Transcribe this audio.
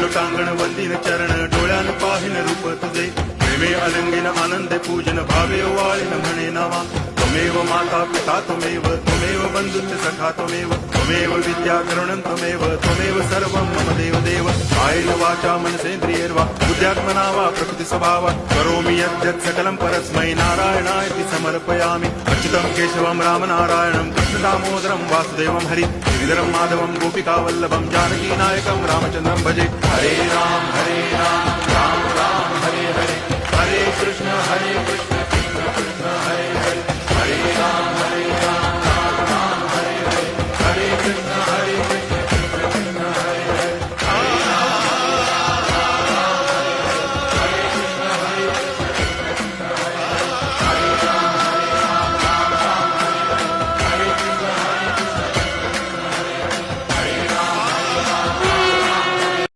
लोटांगण वंदिन चरण डोळ्यान पाहिन रूप तुझे प्रेमे अलंगिन आनंदे पूजन भावे वाळीन म्हणे नावा त्वमेव माता पिता त्वमेव बंधुश्च सखा त्वमेव विद्या करुणं त्वमेव सर्वं मम देव कायेन वाचा मनसेन्द्रियैर्वा बुद्ध्यात्मना वा प्रकृति स्वभावात् करोमि यद्यत् सकलं परस्मै नारायणायति समर्पयामि अच्युतं केशवं रामनारायणं कृष्णदामोदरं वासुदेवं हरि गिरिधरं माधवं गोपिकावल्लभं जानकीनायकं रामचन्द्रं भजे।